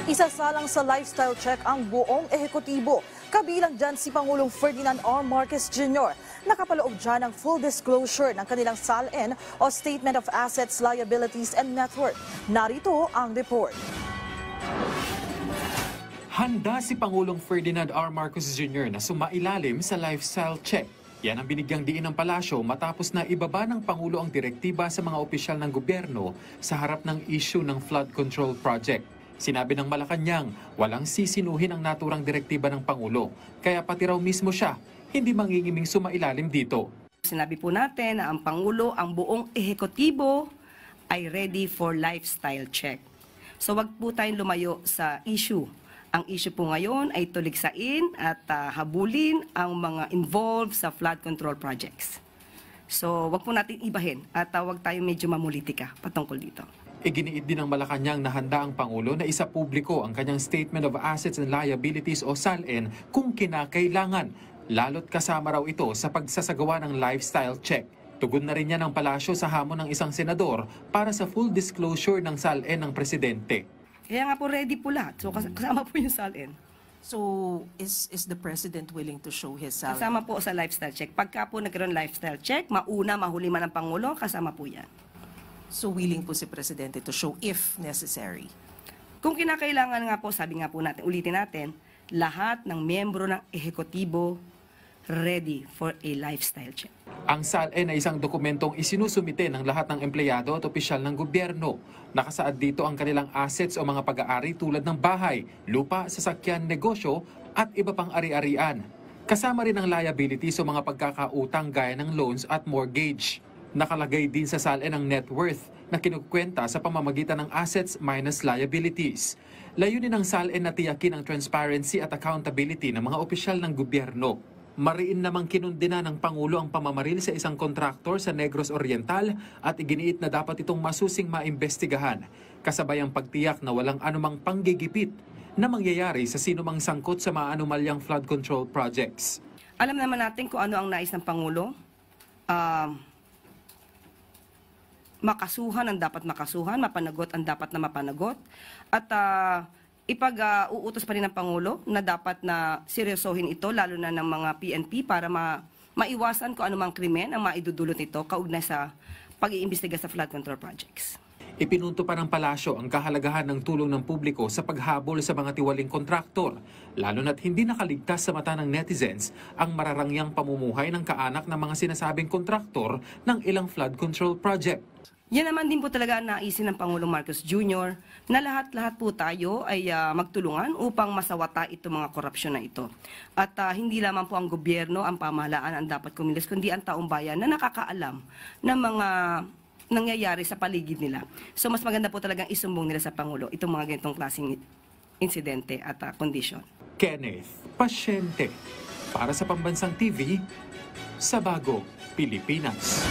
Isasalang sa lifestyle check ang buong ehekutibo. Kabilang dyan si Pangulong Ferdinand R. Marcos Jr. Nakapaloob dyan ng full disclosure ng kanilang SALN o Statement of Assets, Liabilities and Net Worth. Narito ang report. Handa si Pangulong Ferdinand R. Marcos Jr. na sumailalim sa lifestyle check. Yan ang binigyang diin ng palasyo matapos na ibaba ng Pangulo ang direktiba sa mga opisyal ng gobyerno sa harap ng issue ng flood control project. Sinabi ng Malacanang, walang sisinuhin ang naturang direktiba ng Pangulo, kaya pati raw mismo siya, hindi mangingiming sumailalim dito. Sinabi po natin na ang Pangulo, ang buong ehekutibo ay ready for lifestyle check. So wag po tayong lumayo sa issue. Ang issue po ngayon ay tuligsain at habulin ang mga involved sa flood control projects. So wag po natin ibahin at wag tayo medyo mamulitika patungkol dito. Iginiit din ng Malacanang na handa ang Pangulo na isa publiko ang kanyang Statement of Assets and Liabilities o SALN kung kinakailangan. Lalo't kasama raw ito sa pagsasagawa ng lifestyle check. Tugon na rin niya ng palasyo sa hamon ng isang senador para sa full disclosure ng SALN ng presidente. Kaya nga po ready po lahat. So kasama po yung SALN. So is the president willing to show his salary? Kasama po sa lifestyle check. Pagka po nagkaroon lifestyle check, mauna, mahuli man ang Pangulo, kasama po yan. So willing po si presidente to show if necessary? Kung kinakailangan nga po, sabi nga po natin, ulitin natin, lahat ng miyembro ng ehekutibo ready for a lifestyle check. Ang SALN ay isang dokumentong isinusumite ng lahat ng empleyado at opisyal ng gobyerno. Nakasaad dito ang kanilang assets o mga pag-aari tulad ng bahay, lupa, sasakyan, negosyo at iba pang ari-arian. Kasama rin ang liabilities o mga pagkakautang gaya ng loans at mortgage. Nakalagay din sa SALN ang net worth na kinukwenta sa pamamagitan ng assets minus liabilities. Layunin ng SALN na tiyakin ang transparency at accountability ng mga opisyal ng gobyerno. Mariin namang kinundina ng Pangulo ang pamamaril sa isang kontraktor sa Negros Oriental at iginiit na dapat itong masusing maimbestigahan. Kasabay ang pagtiyak na walang anumang panggigipit na mangyayari sa sinumang sangkot sa mga anomalyang flood control projects. Alam naman natin kung ano ang nais ng Pangulo. Makasuhan ang dapat makasuhan, mapanagot ang dapat na mapanagot, at ipag-uutos pa rin ng Pangulo na dapat na seryosohin ito, lalo na ng mga PNP, para maiwasan kung anumang krimen ang maidudulot nito kaugnay sa pag-iimbestiga sa flood control projects. Ipinunto pa ng palasyo ang kahalagahan ng tulong ng publiko sa paghabol sa mga tiwaling kontraktor, lalo na't hindi nakaligtas sa mata ng netizens ang mararangyang pamumuhay ng kaanak ng mga sinasabing kontraktor ng ilang flood control project. Yan naman din po talaga ang naisin ng Pangulong Marcos Jr. na lahat-lahat po tayo ay magtulungan upang masawata itong mga korupsyon na ito. At hindi lamang po ang gobyerno, ang pamahalaan ang dapat kumilos, kundi ang taong bayan na nakakaalam ng mga nangyayari sa paligid nila. So mas maganda po talagang isumbong nila sa Pangulo itong mga ganitong klaseng insidente at kondisyon. Kenneth Pasyente para sa Pambansang TV sa Bagong Pilipinas.